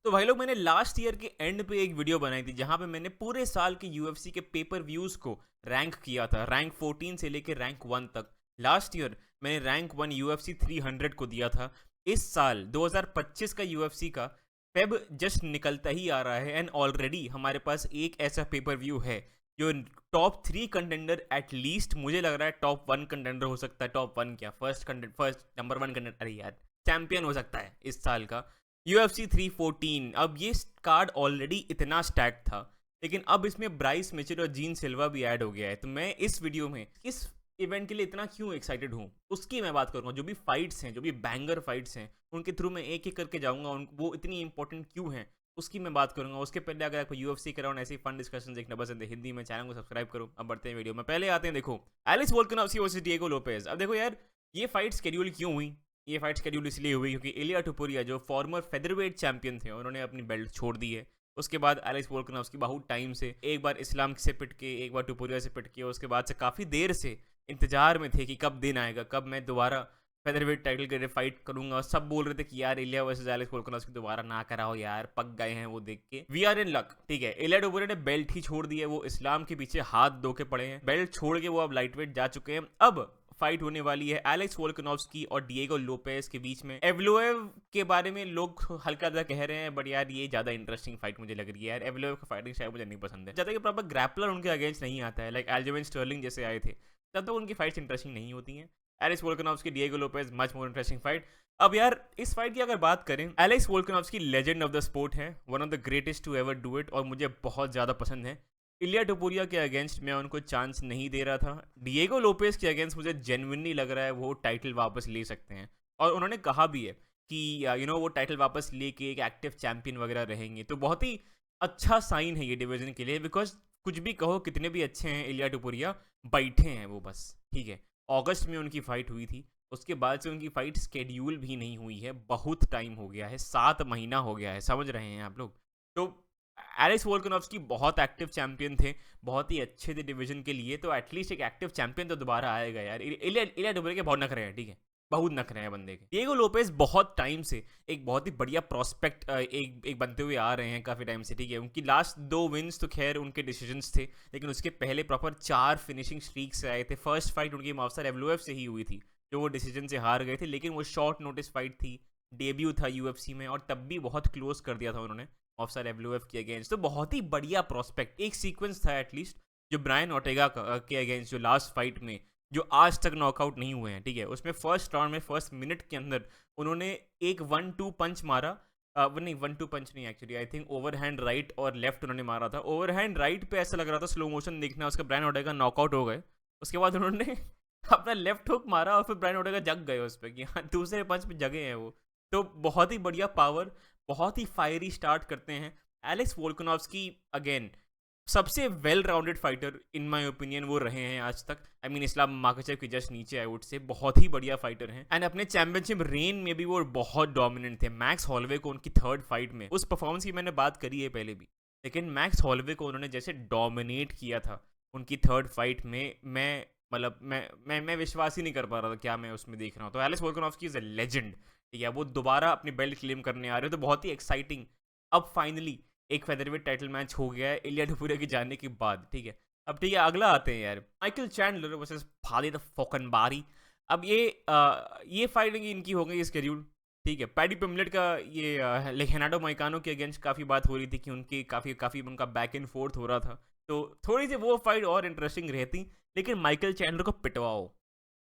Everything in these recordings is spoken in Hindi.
तो भाई लोग, मैंने लास्ट ईयर के एंड पे एक वीडियो बनाई थी जहां पे मैंने पूरे साल के यूएफसी के पेपर व्यूज को रैंक किया था, रैंक 14 से लेके रैंक 1 तक। लास्ट ईयर मैंने रैंक 1 यूएफसी 300 को दिया था। इस साल 2025 का यूएफसी का फेब जस्ट निकलता ही आ रहा है एंड ऑलरेडी हमारे पास एक ऐसा पेपर व्यू है जो टॉप 3 कंटेंडर, एटलीस्ट मुझे लग रहा है टॉप 1 कंटेंडर हो सकता है। टॉप 1 क्या, फर्स्ट नंबर 1 कंटेंडर, अरे यार, चैंपियन हो सकता है इस साल का UFC 314। अब ये कार्ड ऑलरेडी इतना स्टैक था, लेकिन अब इसमें ब्राइस मिचेल और जीन सिल्वा भी ऐड हो गया है। तो मैं इस वीडियो में इस इवेंट के लिए इतना क्यों एक्साइटेड हूँ उसकी मैं बात करूँगा। जो भी फाइट्स हैं, जो भी बैंगर फाइट्स हैं, उनके थ्रू मैं एक एक करके जाऊँगा, वो इतनी इंपॉर्टेंट क्यों हैं उसकी मैं बात करूँगा। उसके पहले अगर आपको UFC के अराउंड ऐसी फन डिस्कशन देखना पसंद है हिंदी में, चैनल को सब्सक्राइब करो। अब बढ़ते हैं वीडियो में। पहले आते हैं, देखो, Alex Volkanovski versus Diego Lopes. अब देखो यार, ये फाइट शेड्यूल क्यों हुई? ये फाइट शेड्यूल इसलिए हुई क्योंकि इलिया टुपुरिया, जो फॉर्मर फेदरवेट चैंपियन थे, उन्होंने अपनी बेल्ट छोड़ दी है। उसके बाद एलिस वोल्कानोव्स्की बहुत टाइम से, एक बार इस्लाम से पिट के, एक बार टुपुरिया से पिट के, उसके बाद से काफ़ी देर से इंतजार में थे कि कब दिन आएगा, कब मैं दोबारा फेदरवेट टाइटल के लिए फाइट करूंगा। सब बोल रहे थे कि यार इलिया वर्सेस एलिस वोल्कानोव्स्की दोबारा ना कराओ यार, पक गए हैं वो देख के। वी आर इन लक, ठीक है। इलिया टुपुरिया ने बेल्ट ही छोड़ दी है, वो इस्लाम के पीछे हाथ धो के पड़े हैं। बेल्ट छोड़ के वो अब लाइटवेट जा चुके हैं। अब फाइट होने वाली है एलेक्स वोल्कानोव्स्की और डिएगो लोपेज के बीच में। एवलोएव के बारे में लोग हल्का सा कह रहे हैं, बट यार ये ज्यादा इंटरेस्टिंग फाइट मुझे लग रही है यार। एवलोएव का फाइटिंग शायद मुझे नहीं पसंद है, जब तक प्रॉपर ग्रैपलर उनके अगेंस्ट नहीं आता है, लाइक एल्जेविन स्टर्लिंग जैसे आए थे, तब तक उनकी फाइट्स इंटरेस्टिंग नहीं होती हैं। Alex Volkanovski Diego Lopes, much more interesting fight. अब यार, इस फाइट की अगर बात करें, Alex Volkanovski legend of the sport है, one of the greatest to ever do it, और मुझे बहुत ज़्यादा पसंद है। इलिया टुपुरिया के अगेंस्ट मैं उनको चांस नहीं दे रहा था। डिएगो लोपेज के अगेंस्ट मुझे जेन्युइनली लग रहा है वो टाइटल वापस ले सकते हैं, और उन्होंने कहा भी है कि वो टाइटल वापस लेके एक एक्टिव चैंपियन वगैरह रहेंगे। तो बहुत ही अच्छा साइन है ये डिवीजन के लिए, बिकॉज कुछ भी कहो, कितने भी अच्छे हैं इलिया टुपुरिया, बैठे हैं वो बस, ठीक है। अगस्त में उनकी फाइट हुई थी, उसके बाद से उनकी फाइट स्केड्यूल भी नहीं हुई है। बहुत टाइम हो गया है, 7 महीना हो गया है, समझ रहे हैं आप लोग। तो एलेक्स वोल्कानोव्स्की बहुत एक्टिव चैंपियन थे, बहुत ही अच्छे थे डिवीजन के लिए। तो एटलीस्ट एक एक्टिव चैंपियन तो दोबारा आएगा यार। इलिया टुपुरिया के बहुत नखरे हैं, ठीक है, बहुत नखरे हैं बंदे के। डिएगो लोपेज बहुत टाइम से एक बहुत ही बढ़िया प्रोस्पेक्ट एक बनते हुए आ रहे हैं काफ़ी टाइम से, ठीक है। उनकी लास्ट 2 विन्स तो खैर उनके डिसीजंस थे, लेकिन उसके पहले प्रॉपर 4 फिनिशिंग स्ट्रीक से आए थे। फर्स्ट फाइट उनकी माफसर एवलोएफ से ही हुई थी, जो वो डिसीजन से हार गए थे, लेकिन वो शॉर्ट नोटिस फाइट थी, डेब्यू था यूएफसी में, और तब भी बहुत क्लोज कर दिया था उन्होंने ऑफसर एवलोएफ के अगेंस्ट। तो बहुत ही बढ़िया प्रोस्पेक्ट, एक सीक्वेंस था एटलीस्ट, जो ब्रायन ओटेगा के अगेंस्ट, जो लास्ट फाइट में, जो आज तक नॉकआउट नहीं हुए हैं, ठीक है। उसमें फर्स्ट राउंड में फर्स्ट मिनट के अंदर उन्होंने एक 1-2 पंच मारा, नहीं 1-2 पंच नहीं, actually I think overhand right और लेफ्ट उन्होंने मारा था। ओवरहैंड राइट पे ऐसा लग रहा था, स्लो मोशन देखना, उसका ब्रायन ओटेगा नॉकआउट हो गए। उसके बाद उन्होंने अपना लेफ्ट हुक मारा और फिर ब्रायन ओटेगा जग गए उस पर कि हाँ, दूसरे पंच पे जगे हैं वो। तो बहुत ही बढ़िया पावर, बहुत ही फायरी स्टार्ट करते हैं। एलेक्स वोल्कानोव्स्की अगेन सबसे well rounded fighter in my opinion वो रहे हैं आज तक। आई मीन इस्लाम माकाचेव के जस्ट नीचे, आई वुड से बहुत ही बढ़िया फाइटर हैं। एंड अपने चैंपियनशिप रेन में भी वो बहुत डोमिनेंट थे। मैक्स हॉलवे को उनकी थर्ड फाइट में, उस परफॉर्मेंस की मैंने बात करी है पहले भी, लेकिन मैक्स हॉलवे को उन्होंने जैसे डोमिनेट किया था उनकी थर्ड फाइट में, मैं मतलब मैं विश्वास ही नहीं कर पा रहा था क्या मैं उसमें देख रहा हूँ। तो Alex Volkanovski is a legend, ठीक है। वो दोबारा अपनी बेल्ट क्लेम करने आ रहे हो, तो बहुत ही एक्साइटिंग। अब फाइनली एक फेदरवेट टाइटल मैच हो गया है इलिया टुपुरिया के जाने के बाद, ठीक है। अब ठीक है, अगला आते हैं यार, माइकल चैंडलर वर्सेस खालिद फोकनबारी। अब ये फाइटिंग इनकी हो गई स्केड्यूल, ठीक है। पैडी पिमलेट का ये लेनार्डो मोइकानो के अगेंस्ट काफ़ी बात हो रही थी कि उनकी काफ़ी उनका बैक एंड फोर्थ हो रहा था, तो थोड़ी सी वो फाइट और इंटरेस्टिंग रहती, लेकिन माइकल चैंडलर को पिटवाओ,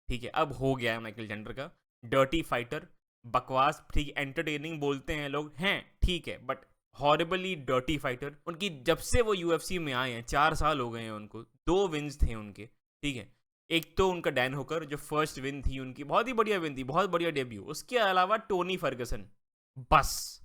ठीक है। अब हो गया है माइकल चैंडलर का। डर्टी फाइटर, बकवास, ठीक, एंटरटेनिंग बोलते हैं लोग हैं, ठीक है, बट हॉरिबली डर्टी फाइटर। उनकी जब से वो यूएफसी में आए हैं 4 साल हो गए हैं उनको, 2 विन्स थे उनके, ठीक है। एक तो उनका डैन होकर जो फर्स्ट विन थी उनकी, बहुत ही बढ़िया विन थी, बहुत बढ़िया डेब्यू। उसके अलावा टोनी फर्गसन, बस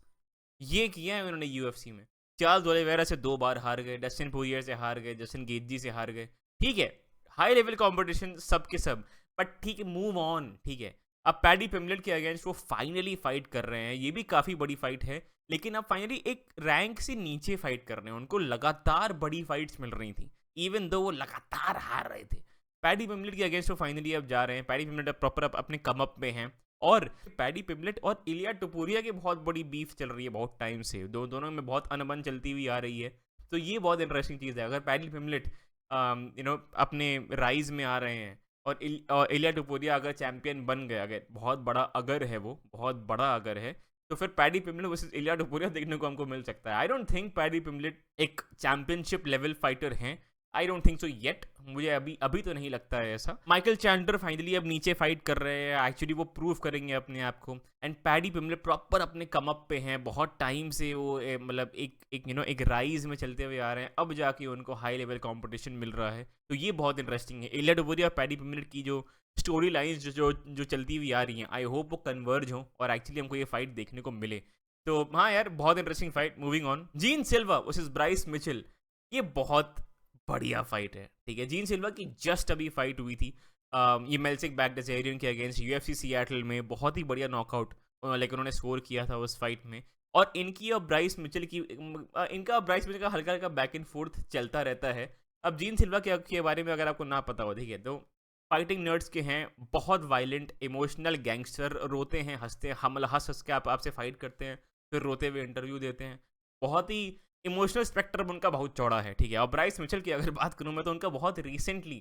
ये किया है उन्होंने यूएफसी में। चार्ल्स ओलिवेरा से 2 बार हार गए, डस्टिन पोरियर से हार गए, जस्टिन गेजी से हार गए, ठीक है। हाई लेवल कॉम्पिटिशन सब के सब, बट ठीक है, मूव ऑन, ठीक है। अब पैडी पिमलेट के अगेंस्ट वो फाइनली फाइट कर रहे हैं, ये भी काफ़ी बड़ी फाइट है, लेकिन अब फाइनली एक रैंक से नीचे फाइट कर रहे हैं। उनको लगातार बड़ी फाइट्स मिल रही थी, इवन दो वो लगातार हार रहे थे। पैडी पिमलेट के अगेंस्ट वो फाइनली अब जा रहे हैं। पैडी पिमलेट अब प्रॉपर अपने कम अप में हैं, और पैडी पिम्बलेट और इलिया टुपुरिया की बहुत बड़ी बीफ चल रही है बहुत टाइम से, दोनों में बहुत अनबन चलती हुई आ रही है। तो ये बहुत इंटरेस्टिंग चीज़ है। अगर पैडी पिम्बलेट अपने राइज में आ रहे हैं और इलिया टुपुरिया अगर चैंपियन बन गया, अगर बहुत बड़ा अगर है, वो बहुत बड़ा अगर है, तो फिर पैडी पिम्बलेट वर्सेस इलिया टुपुरिया देखने को हमको मिल सकता है। आई डोंट थिंक पैडी पिम्बलेट एक चैंपियनशिप लेवल फाइटर हैं। I don't think so yet, मुझे अभी तो नहीं लगता है ऐसा। माइकल चैंडलर फाइनली अब नीचे फाइट कर रहे हैं, एक्चुअली वो प्रूव करेंगे अपने आप को। एंड पैडी पिम्बलेट प्रॉपर अपने कम अप पे हैं, बहुत टाइम से वो मतलब एक राइज में चलते हुए आ रहे हैं, अब जाके उनको हाई लेवल कंपटीशन मिल रहा है। तो ये बहुत इंटरेस्टिंग है। इलिया टुपुरिया और पैडी पिम्बलेट की जो स्टोरी लाइन्स जो चलती हुई आ रही हैं, आई होप वो कन्वर्ज हो और एक्चुअली हमको ये फाइट देखने को मिले। तो हाँ यार, बहुत interesting fight. Moving on, gene Silva versus Bryce Mitchell, ये बहुत बढ़िया फाइट है। ठीक है, जीन सिल्वा की जस्ट अभी फाइट हुई थी ये मेल्सिक बैक्डेरियन के अगेंस्ट यूएफसी सियाटल में, बहुत ही बढ़िया नॉकआउट लेकिन उन्होंने स्कोर किया था उस फाइट में। और इनकी और ब्राइस मिचेल की इनका ब्राइस मिचेल का हल्का हल्का बैक एंड फोर्थ चलता रहता है। अब जीन सिल्वा के बारे में अगर आपको ना पता हो, ठीक है, तो फाइटिंग नर्ड्स के हैं, बहुत वायलेंट इमोशनल गैंगस्टर, रोते हैं हंसते हैं, हम हंस हंस के आपसे फाइट करते हैं, फिर रोते हुए इंटरव्यू देते हैं। बहुत ही इमोशनल स्पेक्ट्रम उनका बहुत चौड़ा है। ठीक है, और ब्राइस मिचेल की अगर बात करूँ मैं, तो उनका बहुत रिसेंटली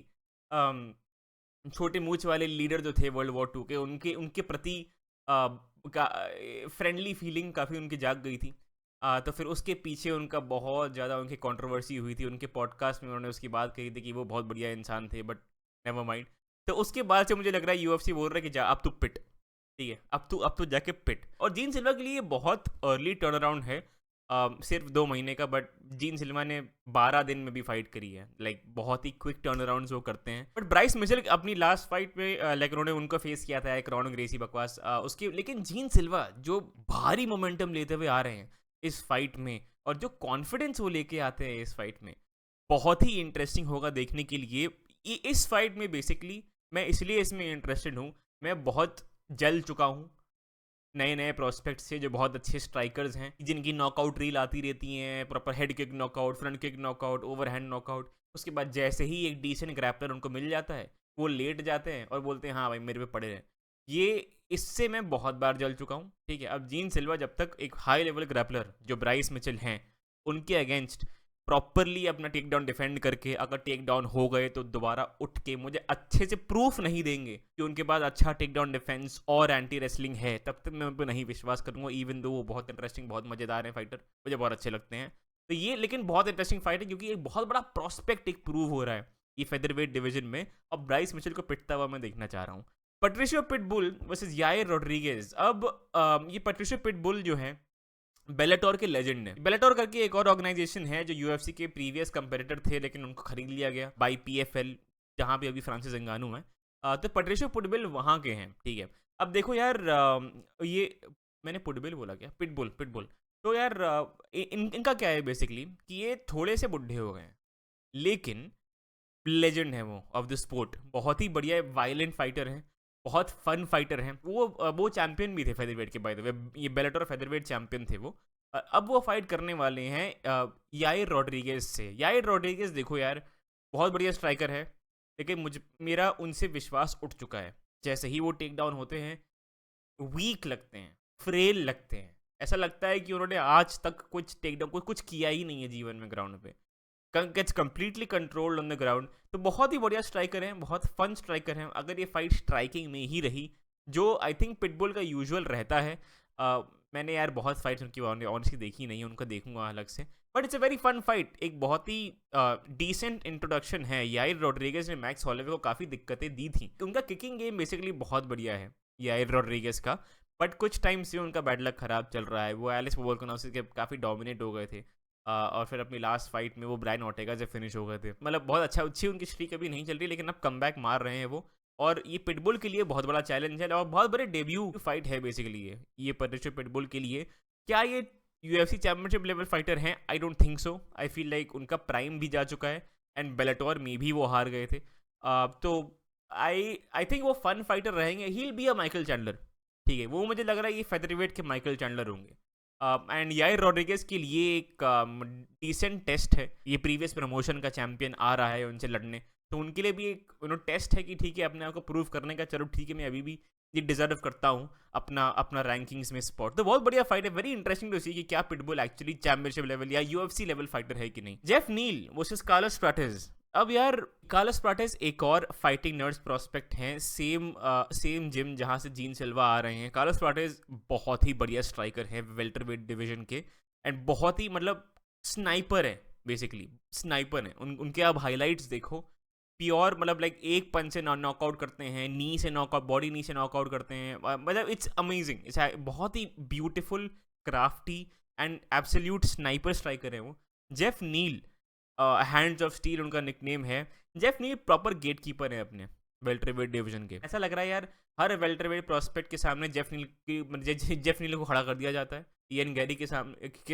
छोटे मूछ वाले लीडर जो थे वर्ल्ड वॉर 2 के, उनके प्रति फ्रेंडली फीलिंग काफ़ी उनकी जाग गई थी। तो फिर उसके पीछे उनका बहुत ज़्यादा उनकी कंट्रोवर्सी हुई थी। उनके पॉडकास्ट में उन्होंने उसकी बात कही थी कि वो बहुत बढ़िया इंसान थे, बट नेवर माइंड। तो उसके बाद से मुझे लग रहा है यूएफसी बोल रहा है कि जा अब तू पिट, ठीक है, अब तू जाके पिट। और जीन सिल्वा के लिए बहुत अर्ली टर्न अराउंड है, सिर्फ 2 महीने का, बट जीन सिल्वा ने 12 दिन में भी फाइट करी है। लाइक बहुत ही क्विक टर्न अराउंड वो करते हैं। बट ब्राइस मिचेल अपनी लास्ट फाइट में लाइक उन्होंने उनको फेस किया था एक रॉन ग्रेसी बकवास उसके, लेकिन जीन सिल्वा जो भारी मोमेंटम लेते हुए आ रहे हैं इस फाइट में, और जो कॉन्फिडेंस वो लेके आते हैं इस फाइट में, बहुत ही इंटरेस्टिंग होगा देखने के लिए। इस फाइट में बेसिकली मैं इसलिए इसमें इंटरेस्टेड हूँ, मैं बहुत जल चुका हूँ नए नए प्रोस्पेक्ट से जो बहुत अच्छे स्ट्राइकर्स हैं, जिनकी नॉकआउट रील आती रहती हैं, proper head kick knockout, front kick knockout, overhand knockout. उसके बाद जैसे ही एक डिसेंट ग्रैपलर उनको मिल जाता है, वो लेट जाते हैं और बोलते हैं हाँ भाई मेरे पे पड़े रहे। ये इससे मैं बहुत बार जल चुका हूँ। ठीक है, अब जीन सिल्वा जब तक एक हाई लेवल ग्रैपलर जो ब्राइस मिचेल हैं उनके अगेंस्ट प्रॉपरली अपना टेक डाउन डिफेंड करके, अगर टेक डाउन हो गए तो दोबारा उठ के मुझे अच्छे से प्रूफ नहीं देंगे कि उनके पास अच्छा टेक डाउन डिफेंस और एंटी रेसलिंग है, तब तक मैं उन पर नहीं विश्वास करूंगा। इवन दो वो बहुत इंटरेस्टिंग, बहुत मज़ेदार हैं फाइटर, मुझे बहुत अच्छे लगते हैं। तो ये लेकिन बहुत इंटरेस्टिंग फाइट है क्योंकि एक बहुत बड़ा प्रॉस्पेक्ट एक प्रूव हो रहा है ये फेदरवेट डिवीजन में, और ब्राइस मिचेल को पिटता हुआ मैं देखना चाह रहा हूँ। पट्रिशियो पिटबुल वर्सेस यायर रोड्रिगेज। अब ये पट्रिशियो पिटबुल जो है बेलाटोर के लेजेंड है। बेलाटोर करके एक और ऑर्गेनाइजेशन है जो यूएफसी के प्रीवियस कंपेटिटर थे, लेकिन उनको खरीद लिया गया बाय पीएफएल, जहाँ पे अभी फ्रांसिस नगानू है। तो पट्रिशियो पिटबुल वहाँ के हैं। ठीक है, अब देखो यार, ये मैंने पिटबुल बोला क्या, पिटबुल। तो यार इनका क्या है बेसिकली कि ये थोड़े से बुढ़े हो गए हैं, लेकिन लेजेंड है वो ऑफ द स्पोर्ट, बहुत ही बढ़िया वायलेंट फाइटर हैं, बहुत फन फाइटर हैं। वो चैंपियन भी थे फेदरवेट के, बाय द वे ये बेलाटोर फेदरवेट चैंपियन थे वो। अब वो फाइट करने वाले हैं यायर रोड्रिगेज से। यायर रोड्रिगेज देखो यार, बहुत बढ़िया स्ट्राइकर है, लेकिन मेरा उनसे विश्वास उठ चुका है। जैसे ही वो टेक डाउन होते हैं वीक लगते हैं, फ्रेल लगते हैं, ऐसा लगता है कि उन्होंने आज तक कुछ टेक डाउन कुछ किया ही नहीं है जीवन में ग्राउंड पे, gets completely controlled on the ground. तो बहुत ही बढ़िया स्ट्राइकर हैं, बहुत फन स्ट्राइकर हैं। अगर ये फाइट स्ट्राइकिंग में ही रही, जो आई थिंक पिटबुल का यूजुअल रहता है, मैंने यार बहुत फाइट्स उनकी ऑनेस्टली देखी नहीं, उनका देखूंगा अलग से, but it's a very fun fight. एक बहुत ही डिसेंट इंट्रोडक्शन है। यायर रोड्रिगेज ने मैक्स हॉलोवे को काफ़ी दिक्कतें दी थी। उनका किकिंग गेम बेसिकली बहुत बढ़िया है यायर रोड्रिगेज का, बट कुछ टाइम से उनका बैड लक खराब चल रहा है। वो एलिस वोल्कानोविच के काफ़ी डोमिनेट हो गए थे, और फिर अपनी लास्ट फाइट में वो ब्रायन ऑर्टेगा से फिनिश हो गए थे। मतलब बहुत अच्छी उनकी स्ट्रीक अभी नहीं चल रही, लेकिन अब कम बैक मार रहे हैं वो, और ये पिटबुल के लिए बहुत बड़ा चैलेंज है और बहुत बड़े डेब्यू फाइट है बेसिकली ये पट्रिशियो पिटबुल के लिए। क्या ये यूएफसी चैंपियनशिप लेवल फाइटर हैं? I don't think so. I feel like उनका प्राइम भी जा चुका है, एंड बेलाटोर में भी वो हार गए थे। तो आई थिंक वो फन फाइटर रहेंगे। He will be a Michael Chandler, ठीक है, वो मुझे लग रहा है ये फेदरवेट के माइकल चैंडलर होंगे। एंड यायर रोड्रिगेज के लिए एक डिसेंट टेस्ट है, ये प्रीवियस प्रमोशन का चैंपियन आ रहा है उनसे लड़ने, तो उनके लिए भी एक टेस्ट है कि ठीक है अपने आप को प्रूव करने का। चलो ठीक है, मैं अभी भी ये डिजर्व करता हूँ अपना अपना रैंकिंग्स में स्पॉट। तो बहुत बढ़िया फाइट है, वेरी इंटरेस्टिंग टू सी कि क्या पिटबुल एक्चुअली चैंपियनशिप लेवल या यूएफसी लेवल फाइटर है कि नहीं। Geoff Neal versus Carlos प्राटिस। अब यार कार्लोस प्राटिस एक और फाइटिंग नर्ड्स प्रोस्पेक्ट हैं, सेम जिम जहाँ से जीन सिल्वा आ रहे हैं। कार्लोस प्राटिस बहुत ही बढ़िया स्ट्राइकर है वेल्टरवेट डिवीजन के, एंड बहुत ही मतलब स्नाइपर है, बेसिकली स्नाइपर है। उनके आप हाईलाइट्स देखो, प्योर मतलब लाइक एक पंच से नॉकआउट करते हैं, नी से नॉकआउट, बॉडी नी से नॉकआउट करते हैं, मतलब इट्स अमेजिंग, इट्स बहुत ही beautiful, crafty and absolute sniper striker है वो। Geoff Neal, hands of steel उनका निकनेम है। Geoff Neal proper gatekeeper है अपने वेल्टरवेट डिवीजन के। ऐसा लग रहा है यार हर वेल्टरवेट प्रोस्पेक्ट के सामने जेफ नील को खड़ा कर दिया जाता है। इयन गैरी के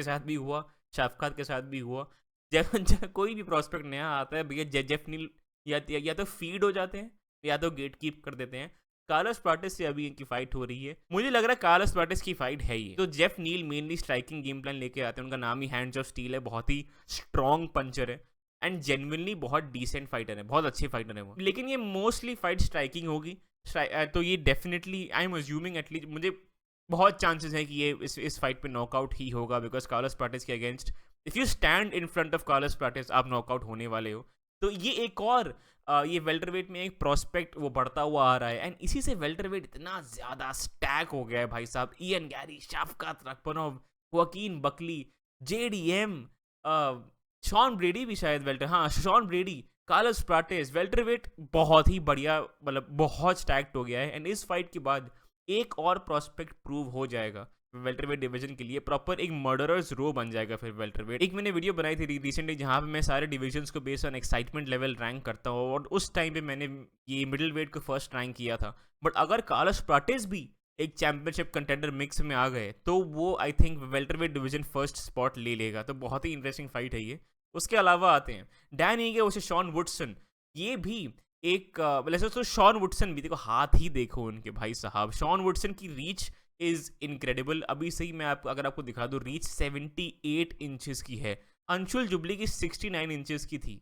साथ भी हुआ, शाफकात के साथ भी हुआ। कोई भी प्रोस्पेक्ट नया आता है भैया, जेफ नील या तो फीड हो जाते हैं या तो गेट कीप कर देते हैं। कार्लोस प्राटिस से अभी इनकी फाइट हो रही है, मुझे लग रहा है कार्लोस प्राटिस की फाइट है ये। तो Geoff Neal mainly striking game plan लेके आते हैं, उनका नाम ही हैंड्स ऑफ स्टील है, बहुत ही स्ट्रॉन्ग पंचर है एंड जेन्युइनली बहुत डिसेंट फाइटर है, बहुत अच्छे फाइटर है वो। लेकिन ये मोस्टली फाइट स्ट्राइकिंग होगी, तो ये definitely I am assuming, at least मुझे बहुत चांसेस है कि ये इस फाइट पे नॉकआउट ही होगा, बिकॉज कार्लोस प्राटिस के against if you stand in front of Carlos Prates आप नॉकआउट होने वाले हो। तो ये एक और ये वेल्टरवेट में एक प्रोस्पेक्ट वो बढ़ता हुआ आ रहा है, एंड इसी से वेल्टरवेट इतना ज़्यादा स्टैक हो गया है भाई साहब। Ian Garry, Shavkat Rakhmonov, Joaquin Buckley, JDM, Sean Brady भी शायद Sean Brady, Carlos Prates, welterweight बहुत ही बढ़िया, मतलब बहुत स्टैक्ड हो गया है। एंड इस फाइट के बाद एक और प्रोस्पेक्ट प्रूव हो जाएगा वेल्टरवेट डिवीजन के लिए, प्रॉपर एक मर्डरर्स रो बन जाएगा फिर वेल्टरवेट। एक मैंने वीडियो बनाई थी रिसेंटली जहाँ पे मैं सारे डिविजन्स को based on excitement level rank करता हूँ, और उस टाइम पे मैंने ये मिडिल वेट को फर्स्ट रैंक किया था। बट अगर कार्लोस प्राटिस भी एक चैंपियनशिप कंटेंडर मिक्स में आ गए तो वो I think welterweight division first spot ले लेगा। तो बहुत ही इंटरेस्टिंग फाइट है ये। उसके अलावा आते हैं डैन ईगे वर्सेस शॉन वुडसन। ये भी एक वैसे तो शॉन वुडसन भी देखो, हाथ ही देखो उनके भाई साहब। शॉन वुडसन की रीच इज इनक्रेडिबल। अभी सही मैं अगर आपको दिखा दूँ, रीच 78 इंचेस की है। अंशुल जुबली की 69 इंचेस की थी,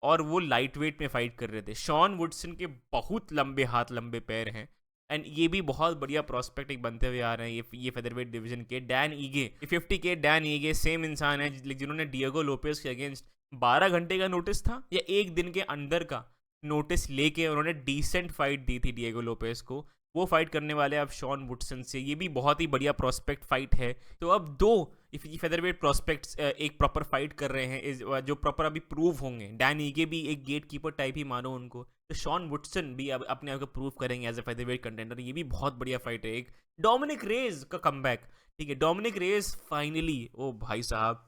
और वो लाइट वेट में फाइट कर रहे थे। शॉन वुडसन के बहुत लंबे हाथ, लंबे पैर हैं, एंड ये भी बहुत बढ़िया प्रोस्पेक्ट एक बनते हुए आ रहे हैं ये फेदरवेट डिवीजन के। डैन ईगे 50 के, डैन ईगे सेम इंसान है जिन्होंने डिएगो लोपेस के अगेंस्ट 12 घंटे का नोटिस था या एक दिन के अंदर का नोटिस लेके उन्होंने डिसेंट फाइट दी थी डिएगो लोपेस को। वो फाइट करने वाले अब शॉन वुडसन से। ये भी बहुत ही बढ़िया प्रोस्पेक्ट फाइट है। तो अब दो फेदरवेट प्रोस्पेक्ट्स एक प्रॉपर फाइट कर रहे हैं जो प्रॉपर अभी प्रूव होंगे। डैन ईगे भी एक गेट कीपर टाइप ही मानो उनको, तो शॉन वुडसन भी अब अपने आप को प्रूव करेंगे एज अ फेदरवेट कंटेंडर। ये भी बहुत बढ़िया फाइट है। एक डोमिनिक रेज का कमबैक, ठीक है, डोमिनिक रेज फाइनली, ओ भाई साहब,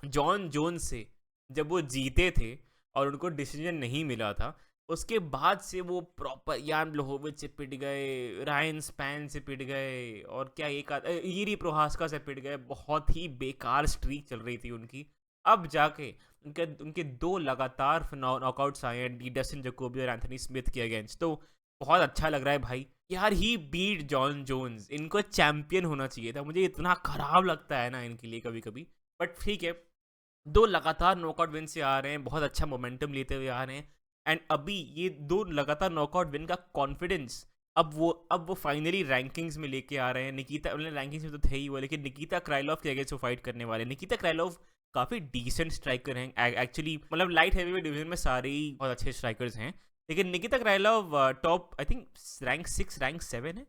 जॉन जोन्स से जब वो जीते थे और उनको डिसीजन नहीं मिला था, उसके बाद से वो प्रॉपर यान ब्लोहोविच से पिट गए, रायन स्पैन से पिट गए, और क्या एक ईरी प्रोहास्का से पिट गए। बहुत ही बेकार स्ट्रीक चल रही थी उनकी। अब जाके उनके 2 लगातार नॉकआउट्स आए हैं डस्टिन जकोबी और एंथनी स्मिथ के अगेंस्ट। तो बहुत अच्छा लग रहा है भाई यार, ही बीट जॉन जोन्स। इनको चैंपियन होना चाहिए था। मुझे इतना खराब लगता है ना इनके लिए कभी कभी, बट ठीक है, 2 लगातार नॉकआउट विन से आ रहे हैं, बहुत अच्छा मोमेंटम लेते हुए आ रहे हैं। एंड अभी ये 2 लगातार नॉकआउट विन का कॉन्फिडेंस अब वो फाइनली रैंकिंग्स में लेके आ रहे हैं। निकिता रैंकिंग्स में तो थे ही वो, लेकिन निकिता क्राइलोव के अगेंस्ट वो फाइट करने वाले। निकिता क्राइलोव काफ़ी डिसेंट स्ट्राइकर हैं एक्चुअली, मतलब लाइट हैवीवेट डिवीजन में सारे ही बहुत अच्छे स्ट्राइकर्स हैं, लेकिन Nikita Krylov top I think rank 6 rank 7 है।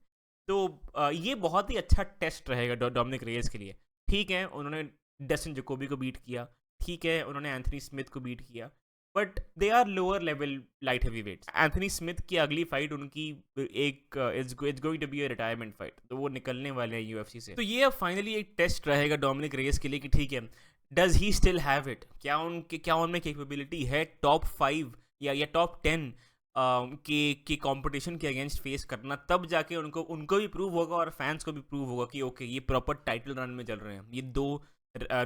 तो ये बहुत ही अच्छा टेस्ट रहेगा डोमिनिक रेयस के लिए। ठीक है, उन्होंने डस्टिन जकोबी को बीट किया, ठीक है, उन्होंने एंथनी स्मिथ को बीट किया, but they are lower level light heavyweights. Anthony Smith की अगली फाइट उनकी एक it's going to be a retirement fight, तो वो निकलने वाले हैं यूएफसी से। तो ये अब फाइनली एक टेस्ट रहेगा डोमिनिक रेयस के लिए कि ठीक है, does he still have it, क्या उनमें कैपेबिलिटी है टॉप 5 या टॉप 10 के कंपटीशन के अगेंस्ट फेस करना। तब जाके उनको भी प्रूव होगा और फैंस को भी प्रूव होगा कि ओके ये प्रॉपर टाइटल रन में चल रहे हैं। ये 2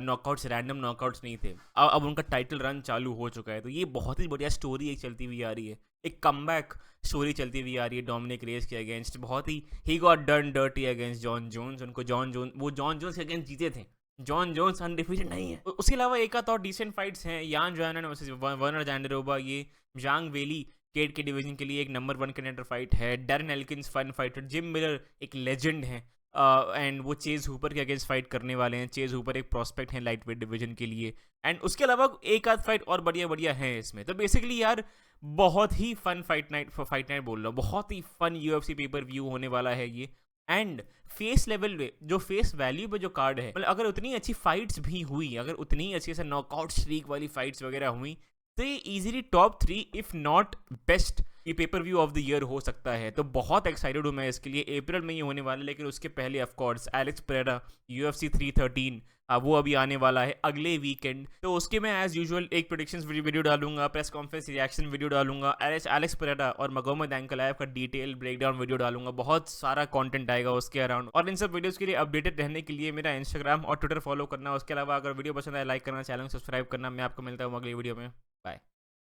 नॉकआउट्स रैंडम नॉकआउट्स नहीं थे, अब उनका टाइटल रन चालू हो चुका है। तो ये बहुत ही बढ़िया स्टोरी एक चलती हुई आ रही है, एक कमबैक स्टोरी चलती हुई आ रही है डोमिनिक रेयस के अगेंस्ट। बहुत ही got done dirty against Jon Jones. उनको जॉन जोन्स के अगेंस्ट जीते थे। जॉन जोन्स अनडिफीटेड नहीं है। उसके अलावा एक आध और डिसेंट फाइट्स हैं, यान जोहानन वर्सेस वर्नर जैंडरोबा, ये जांग वेली केट के डिवीजन के लिए एक नंबर 1 कंटेंडर फाइट है। Darren Elkins fun fighter, Jim Miller एक लेजेंड है एंड वो चेज हुपर के अगेंस्ट फाइट करने वाले हैं। चेज हुपर एक प्रोस्पेक्ट है लाइट वेट डिवीजन के लिए, एंड उसके अलावा एक आध फाइट और बढ़िया बढ़िया है इसमें। तो बेसिकली यार बहुत ही फन फाइट नाइट बोल रहा हूँ, बहुत ही फन यूएफसी पेपर व्यू होने वाला है ये। एंड फेस लेवल पे जो फेस वैल्यू पे जो कार्ड है, मतलब अगर उतनी अच्छी फाइट्स भी हुई, अगर उतनी ही अच्छी से नॉकआउट स्ट्रीक वाली फाइट्स वगैरह हुई, तो ये easily top 3 if not best ये pay per view of the year हो सकता है। तो बहुत एक्साइटेड हूँ मैं इसके लिए। अप्रैल में ही होने वाला है, लेकिन उसके पहले of course Alex Pereira UFC 313 वो अभी आने वाला है अगले वीकेंड। तो उसके मैं एज यूजुअल एक प्रेडिक्शंस वीडियो डालूंगा, प्रेस कॉन्फ्रेंस रिएक्शन वीडियो डालूंगा, एलेक्स पेरेरा और मगोमेद एंकलाएव का डिटेल ब्रेकडाउन वीडियो डालूंगा। बहुत सारा कंटेंट आएगा उसके अराउंड, और इन सब वीडियोस के लिए अपडेटेड रहने के लिए मेरा इंस्टाग्राम और ट्विटर फॉलो करना। उसके अलावा अगर वीडियो पसंद आए लाइक करना, चैनल सब्सक्राइब करना। मैं आपको मिलता हूँ अगली वीडियो में। बाय।